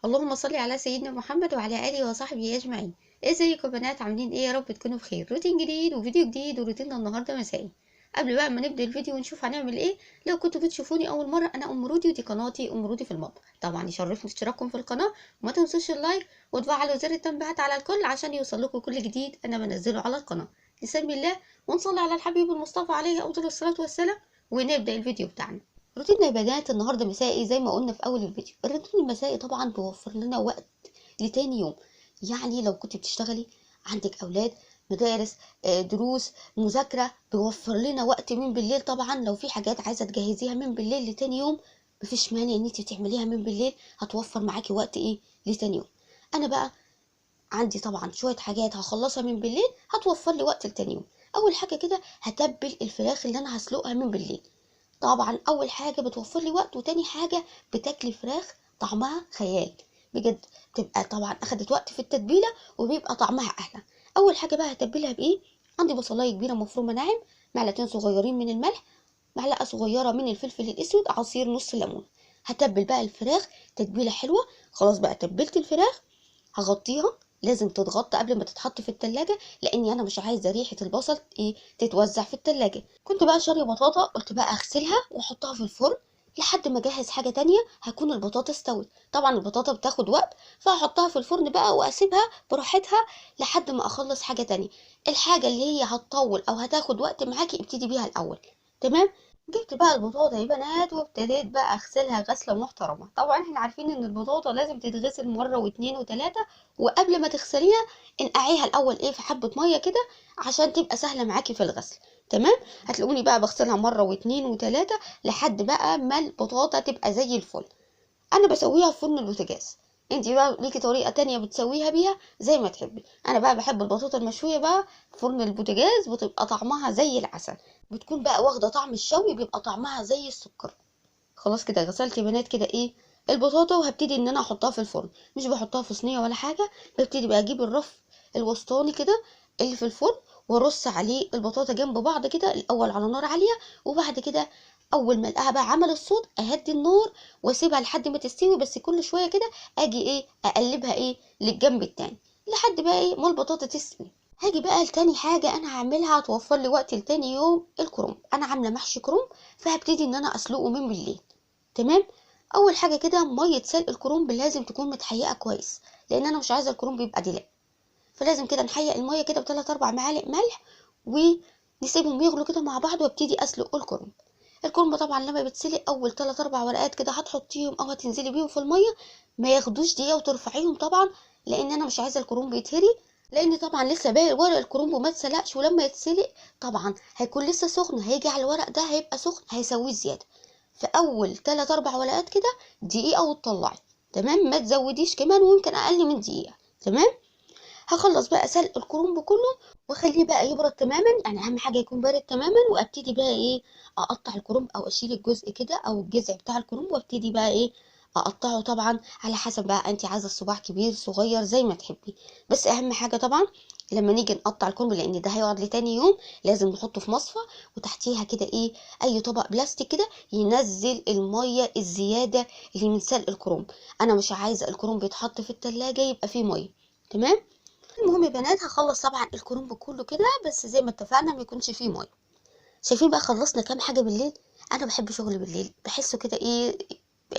اللهم صل على سيدنا محمد وعلى اله وصحبه اجمعين. ازيكم يا بنات؟ عاملين ايه؟ يا رب تكونوا بخير. روتين جديد وفيديو جديد، وروتيننا النهارده مسائي. قبل بقى ما نبدا الفيديو ونشوف هنعمل ايه، لو كنتوا بتشوفوني اول مره، انا ام رودي ودي قناتي ام رودي في المطبخ. طبعا يشرفني اشتراككم في القناه، وما تنسوش اللايك وتفعلوا زر التنبيهات على الكل عشان يوصل لكم كل جديد انا بنزله على القناه. بسم الله، ونصلي على الحبيب المصطفى عليه افضل الصلاه والسلام، ونبدا الفيديو بتاعنا. روتين البنات النهارده مسائي زي ما قلنا في اول الفيديو. الروتين المسائي طبعا بيوفر لنا وقت لتاني يوم. يعني لو كنت بتشتغلي، عندك اولاد، مدارس، دروس، مذاكره، بيوفر لنا وقت من بالليل. طبعا لو في حاجات عايزه تجهزيها من بالليل لتاني يوم، مفيش مانع ان انت تعمليها من بالليل، هتوفر معاكي وقت ايه لتاني يوم. انا بقى عندي طبعا شويه حاجات هخلصها من بالليل، هتوفر لي وقت لتاني يوم. اول حاجه كده هتبل الفراخ اللي انا هسلقها من بالليل. طبعا اول حاجه بتوفر لي وقت، وتاني حاجه بتاكلي فراخ طعمها خيال بجد. بتبقى طبعا اخدت وقت في التتبيله، وبيبقى طعمها احلى. اول حاجه بقى هتبلها بايه؟ عندي بصلايه كبيره مفرومه ناعم، معلقتين صغيرين من الملح، معلقه صغيره من الفلفل الاسود، عصير نص ليمون. هتبل بقى الفراخ تتبيله حلوه. خلاص بقى تبلت الفراخ، هغطيها. لازم تتغطى قبل ما تتحط في التلاجة، لاني انا مش عايزه ريحه البصل تتوزع في التلاجة. كنت بقى شاريه بطاطا، قلت بقى اغسلها واحطها في الفرن لحد ما اجهز حاجه تانية. هكون البطاطا استوت. طبعا البطاطا بتاخد وقت، فهحطها في الفرن بقى واسيبها براحتها لحد ما اخلص حاجه تانية. الحاجه اللي هي هتطول او هتاخد وقت معاكي ابتدي بيها الاول. تمام. جبت بقى البطاطا يا بنات، وابتديت بقى اغسلها غسله محترمه. طبعا احنا عارفين ان البطاطا لازم تتغسل مره واتنين وتلاته، وقبل ما تغسليها انقعيها الاول في حبه ميه كده عشان تبقى سهله معاكي في الغسل. تمام. هتلاقوني بقى بغسلها مره واتنين وتلاته لحد بقى ما البطاطا تبقى زي الفل. انا بسويها في فرن البوتاجاز. انتي بقى ليكي طريقه تانية بتسويها بيها زي ما تحبي. انا بقى بحب البطاطا المشويه بقى في فرن البوتاجاز، بتبقى طعمها زي العسل. بتكون بقى واخده طعم الشوي، بيبقى طعمها زي السكر. خلاص كده غسلت يا بنات كده البطاطا، وهبتدي ان انا احطها في الفرن. مش بحطها في صينيه ولا حاجه، ببتدي بقى اجيب الرف الوسطاني كده اللي في الفرن، وارص عليه البطاطا جنب بعض كده الاول على نار عاليه. وبعد كده اول ما الاقيها بقى عمل الصوت اهدي النار واسيبها لحد ما تستوي. بس كل شويه كده اجي اقلبها للجنب التاني لحد بقى ما البطاطا تستوي. هاجي بقى لتاني حاجة أنا هعملها هتوفر لي وقت لتاني يوم، الكرنب. أنا عاملة محشي كرنب، فهبتدي إن أنا أسلقه من بالليل. تمام. اول حاجه كده ميه سلق الكرنب لازم تكون متحيقه كويس، لان انا مش عايزه الكرنب يبقى دلع. فلازم كده نحيق الميه كده بثلاث اربع معالق ملح، ونسيبهم يغلوا كده مع بعض، وابتدي اسلق الكرنب. الكرنب طبعا لما بتسلق اول 3 4 ورقات كده هتحطيهم او هتنزلي بيهم في الميه، ما ياخدوش دقيقه وترفعيهم طبعا، لان انا مش عايزه الكرنب يتهري. لان طبعا لسه باقي ورق الكرنب ما اتسلقش، ولما يتسلق طبعا هيكون لسه سخن، هيجي على الورق ده هيبقى سخن هيسويه زياده. في اول 3 4 ورقات كده دقيقه وتطلعي. تمام. ما تزوديش كمان، ويمكن اقل من دقيقه. تمام. هخلص بقى سلق الكرنب كله واخليه بقى يبرد تماما. يعني اهم حاجه يكون بارد تماما. وابتدي بقى اقطع الكرنب، او اشيل الجزء كده او الجذع بتاع الكرنب، وابتدي بقى اقطعه طبعا على حسب بقى انت عايزه الصباع كبير صغير زي ما تحبي. بس اهم حاجه طبعا لما نيجي نقطع الكرنب، لان ده هيقعد لتاني يوم، لازم نحطه في مصفى، وتحتيها كده اي طبق بلاستيك كده ينزل الميه الزياده اللي من سلق الكرنب. انا مش عايزه الكرنب يتحط في التلاجة يبقى فيه ميه. تمام. المهم يا بنات هخلص طبعا الكرنب كله كده، بس زي ما اتفقنا ما يكونش فيه ميه. شايفين بقى خلصنا كام حاجه بالليل. انا بحب شغل بالليل، بحسه كده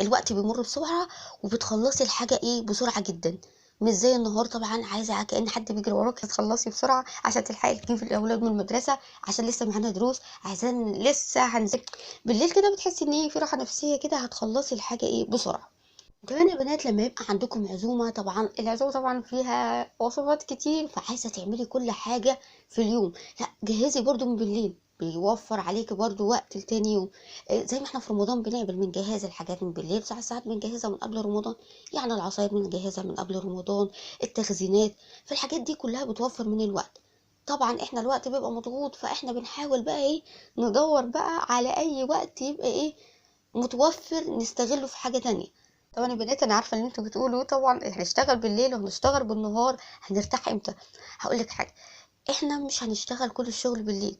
الوقت بيمر بسرعه، وبتخلصي الحاجه بسرعه جدا. مش زي النهار طبعا عايزه كأن حد بيجري وراك تخلصي بسرعه عشان تلحقي تجيبي الاولاد من المدرسه، عشان لسه معانا دروس، عشان لسه هنذاكر. بالليل كده بتحسي ان في راحه نفسيه كده، هتخلصي الحاجه بسرعه. كمان يا بنات لما يبقى عندكم عزومة، طبعا العزومة طبعا فيها وصفات كتير، فعايزة تعملي كل حاجة في اليوم. لا جهزي برضو من بالليل، بيوفر عليكي برضو وقت لتاني يوم. زي ما احنا في رمضان بنعمل بنجهز الحاجات من بالليل، ساعات بنجهزها من قبل رمضان. يعني العصاير بنجهزها من قبل رمضان، التخزينات. فالحاجات دي كلها بتوفر من الوقت. طبعا احنا الوقت بيبقى مضغوط، فاحنا بنحاول بقى ندور بقى على اي وقت يبقى متوفر نستغله في حاجة تانية. طبعا يا بنات انا عارفه ان انتوا بتقولوا طبعا هنشتغل بالليل وهنشتغل بالنهار، هنرتاح امتى؟ هقول لك حاجه، احنا مش هنشتغل كل الشغل بالليل.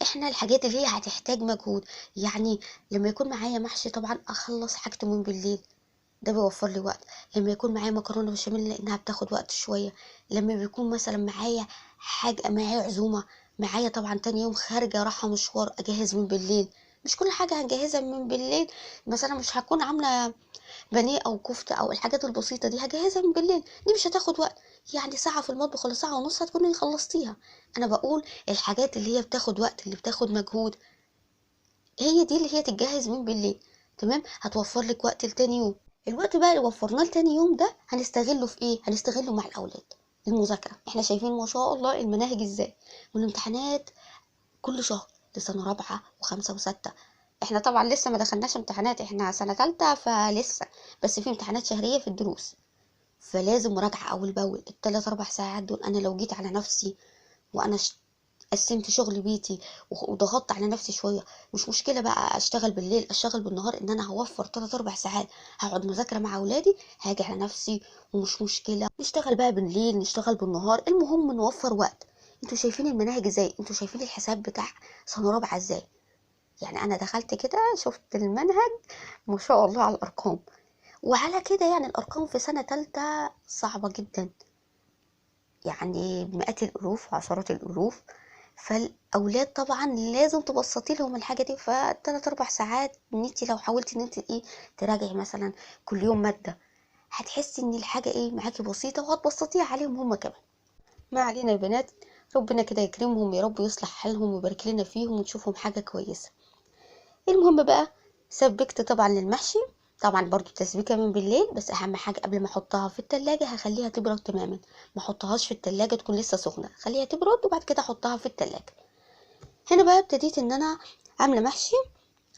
احنا الحاجات اللي هي هتحتاج مجهود، يعني لما يكون معايا محشي طبعا اخلص حاجته من بالليل. ده بيوفر لي وقت. لما يكون معايا مكرونه بشاميل لانها بتاخد وقت شويه. لما بيكون مثلا معايا حاجه، معايا عزومه، معايا طبعا تاني يوم خارجه رايحه مشوار، اجهز من بالليل. مش كل حاجه هنجهزها من بالليل. مثلا مش هكون عامله بانيه او كفته او الحاجات البسيطه دي هجهزها من بالليل، دي مش هتاخد وقت. يعني ساعه في المطبخ ولا ساعه ونص هتكوني خلصتيها. انا بقول الحاجات اللي هي بتاخد وقت، اللي بتاخد مجهود، هي دي اللي هي تتجهز من بالليل. تمام، هتوفر لك وقت لتاني يوم. الوقت بقى اللي وفرناه لتاني يوم ده هنستغله في ايه؟ هنستغله مع الاولاد. المذاكره، احنا شايفين ما شاء الله المناهج ازاي، والامتحانات كل شهر لسنه رابعه وخمسه وسته. احنا طبعا لسه ما دخلناش امتحانات، احنا سنه تالته فلسه، بس في امتحانات شهريه في الدروس. فلازم مراجعه اول باول. الثلاث اربع ساعات دول انا لو جيت على نفسي وانا قسمت شغل بيتي وضغطت على نفسي شويه، مش مشكله بقى اشتغل بالليل اشتغل بالنهار، ان انا هوفر 3 4 ساعات هقعد مذاكره مع اولادي، هاجي على نفسي. ومش مشكله نشتغل بقى بالليل نشتغل بالنهار، المهم نوفر وقت. انتوا شايفين المناهج ازاي؟ انتوا شايفين الحساب بتاع سنه رابعه ازاي؟ يعني انا دخلت كده شفت المنهج، ما شاء الله على الارقام. وعلى كده يعني الارقام في سنه تالته صعبه جدا، يعني بمئات الالوف وعشرات الالوف. فالاولاد طبعا لازم تبسطي لهم الحاجه دي. فتلات اربع ساعات ان انت لو حاولتي ان انت ايه تراجعي مثلا كل يوم ماده، هتحسي ان الحاجه ايه معاكي بسيطه وهتبسطيها عليهم هم كمان. ما علينا يا بنات، ربنا كده يكرمهم يا رب ويصلح حالهم ويبارك لنا فيهم ونشوفهم حاجه كويسه. المهم بقى، سبكت طبعا للمحشي. طبعا برضو تسبيكه من بالليل، بس اهم حاجه قبل ما احطها في التلاجة هخليها تبرد تماما. ما احطهاش في التلاجة تكون لسه سخنه، خليها تبرد وبعد كده احطها في التلاجة. هنا بقى ابتديت ان انا عامله محشي،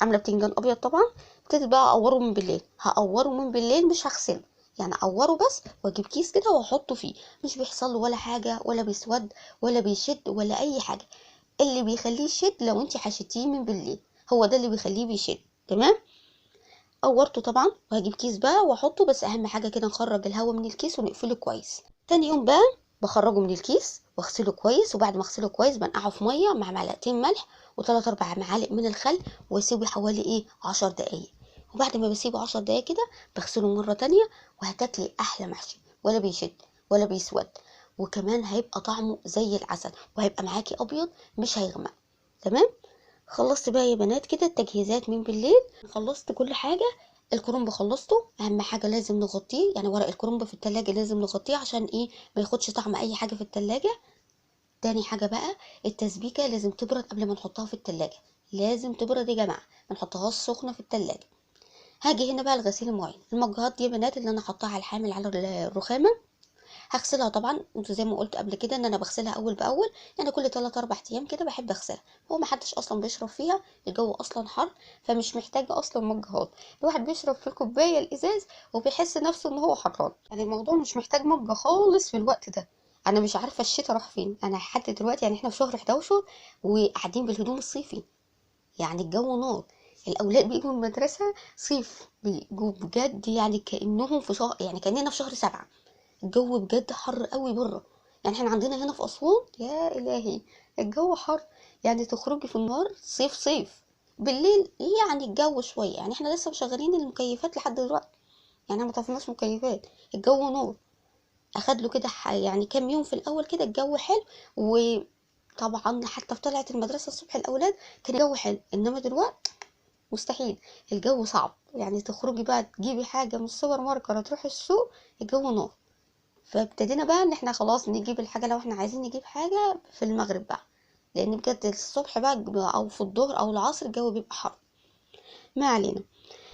عامله بتنجان ابيض طبعا. ابتديت بقى اقوره من بالليل، هقوره من بالليل مش هغسله، يعني اقوره بس واجيب كيس كده واحطه فيه. مش بيحصل له ولا حاجه، ولا بيسود ولا بيشد ولا اي حاجه. اللي بيخليه يشد لو انت حشيتيه من بالليل، هو ده اللي بيخليه بيشد. تمام، قورته طبعا وهجيب كيس بقى واحطه، بس اهم حاجه كده نخرج الهواء من الكيس ونقفله كويس. تاني يوم بقى بخرجه من الكيس واغسله كويس، وبعد ما اغسله كويس بنقعه في ميه مع معلقتين ملح وثلاث اربع معالق من الخل، واسيبه حوالي 10 دقايق. وبعد ما بسيبه 10 دقايق كده بغسله مره تانية، وهتاكلي احلى محشي، ولا بيشد ولا بيسود، وكمان هيبقى طعمه زي العسل، وهيبقى معاكي ابيض مش هيغمق. تمام، خلصت بقى يا بنات كده التجهيزات من بالليل. خلصت كل حاجة. الكرنب خلصته، اهم حاجة لازم نغطيه، يعني ورق الكرنب في التلاجة لازم نغطيه عشان ايه ما ياخدش طعم اي حاجة في التلاجة. تاني حاجة بقى، التسبيكة لازم تبرد قبل ما نحطها في التلاجة، لازم تبرد يا جماعة، ما نحطهاش سخنة في التلاجة. هاجي هنا بقى لغسيل المواعين. المجهات دي يا بنات اللي انا حطها على الحامل على الرخامة، هغسلها طبعا. انتوا زي ما قلت قبل كده ان انا بغسلها اول باول، يعني كل 3 4 ايام كده بحب اغسلها. هو ما حدش اصلا بيشرب فيها، الجو اصلا حر، فمش محتاجه اصلا مجهود. الواحد بيشرب في الكوبايه الازاز وبيحس نفسه ان هو حران، يعني الموضوع مش محتاج مجه خالص في الوقت ده. انا مش عارفه الشتاء راح فين، انا لحد دلوقتي يعني احنا في شهر 11 وقاعدين بالهدوم الصيفي، يعني الجو نار. الاولاد بيجوا من المدرسه صيف، بيجوا بجد يعني كانهم في شهر، يعني كاننا في شهر 7. الجو بجد حر قوي بره. يعني احنا عندنا هنا في اسوان يا الهي الجو حر، يعني تخرجي في النهار صيف صيف، بالليل يعني الجو شويه، يعني احنا لسه مشغلين المكيفات لحد دلوقتي، يعني ما طفيناش مكيفات. الجو نور. اخد له كده يعني كام يوم في الاول كده الجو حلو. وطبعا حتى في طلعت المدرسه الصبح الاولاد كان الجو حلو، انما دلوقتي مستحيل، الجو صعب. يعني تخرجي بقى تجيبي حاجه من السوبر ماركت ولا تروحي السوق، الجو نار. فابتدينا بقى ان احنا خلاص نجيب الحاجة لو احنا عايزين نجيب حاجة في المغرب بقى، لان بجد الصبح بقى او في الظهر او العصر الجو بيبقى حر. ما علينا.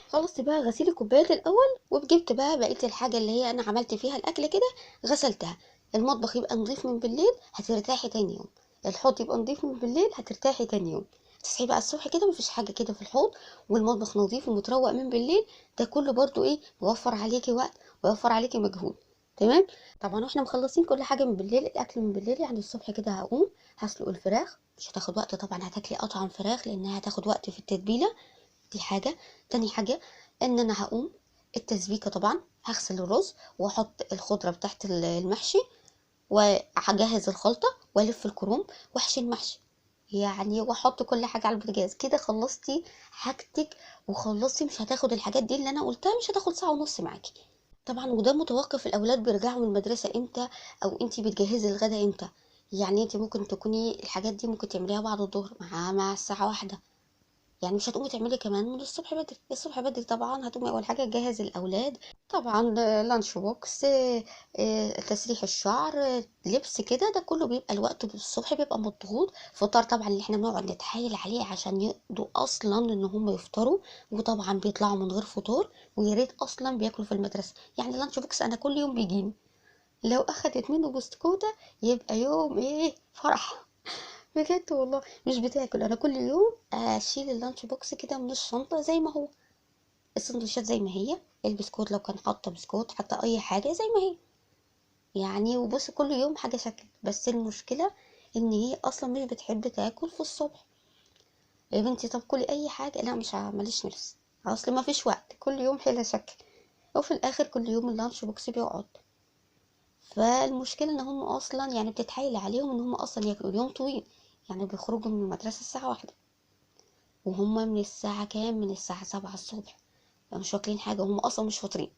خلصت بقى غسيل الكوبايات الاول، وجبت بقى بقية الحاجة اللي هي انا عملت فيها الاكل كده غسلتها. المطبخ يبقى نظيف من بالليل هترتاحي تاني يوم، الحوض يبقى نظيف من بالليل هترتاحي تاني يوم. تصحي بقى الصبح كده مفيش حاجة كده في الحوض، والمطبخ نظيف ومتروق من بالليل. ده كله برضو ايه بيوفر عليكي وقت ويوفر عليكي مجهود. تمام. طبعا واحنا مخلصين كل حاجه من بالليل، الاكل من بالليل، يعني الصبح كده هقوم هسلق الفراخ، مش هتاخد وقت طبعا، هتاكلي اطعم فراخ لانها هتاخد وقت في التتبيله. دي حاجه. تاني حاجه ان انا هقوم التسبيكه طبعا، هغسل الرز واحط الخضره بتاعت المحشي، وهجهز الخلطه والف الكروم واحشي المحشي. يعني واحط كل حاجه على البوتاجاز كده، خلصتي حاجتك وخلصتي، مش هتاخد الحاجات دي اللي انا قلتها، مش هتاخد ساعه ونص معاكي. طبعا وده متوقف الاولاد بيرجعوا من المدرسه امتى، او انتي بتجهزي الغدا امتى. يعني انتي ممكن تكوني الحاجات دي ممكن تعمليها بعد الظهر مع الساعه واحدة، يعني مش هتقومي تعملي كمان من الصبح بدري. الصبح بدري طبعا هتقومي اول حاجه تجهز الاولاد، طبعا لانش بوكس، تسريح الشعر، لبس كده، ده كله بيبقى الوقت الصبح بيبقى مضغوط. فطار طبعا اللي احنا بنقعد نتحايل عليه عشان يقضوا اصلا ان هم يفطروا، وطبعا بيطلعوا من غير فطور، ويا ريت اصلا بياكلوا في المدرسه. يعني لانش بوكس انا كل يوم بيجيني، لو اخدت منه بسكوته يبقى يوم ايه فرح. بجد والله مش بتاكل. انا كل يوم اشيل اللانش بوكس كده من الشنطه زي ما هو، السندوتشات زي ما هي، البسكوت لو كان حاطه بسكوت، حتى اي حاجه زي ما هي. يعني وبص كل يوم حاجه شكل، بس المشكله ان هي اصلا مش بتحب تاكل في الصبح. يا بنتي طب كلي اي حاجه، لا مش ماليش نفس، اصل ما فيش وقت، كل يوم حيله شكل. وفي الاخر كل يوم اللانش بوكس بيقعد. فالمشكله ان هم اصلا يعني بتتحايل عليهم ان هم اصلا ياكلوا اليوم طويل. يعني بيخرجوا من المدرسه الساعه واحدة، وهم من الساعه كام، من الساعه 7 الصبح، يعني مش واكلين حاجه، وهم اصلا مش فاطرين.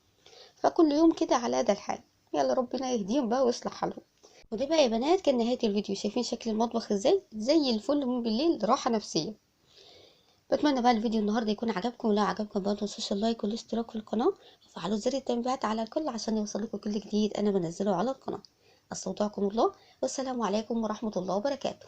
فكل يوم كده على ده الحال. يلا ربنا يهديهم بقى ويصلح حالهم. وده بقى يا بنات كان نهاية الفيديو. شايفين شكل المطبخ ازاي؟ زي الفل من بالليل، راحة نفسية. بتمنى بقى الفيديو النهارده يكون عجبكم، ولو عجبكم بقى متنسوش اللايك والاشتراك في القناة، وفعلوا زر التنبيهات على الكل عشان يوصلكوا كل جديد انا بنزله على القناة. استودعكم الله، والسلام عليكم ورحمة الله وبركاته.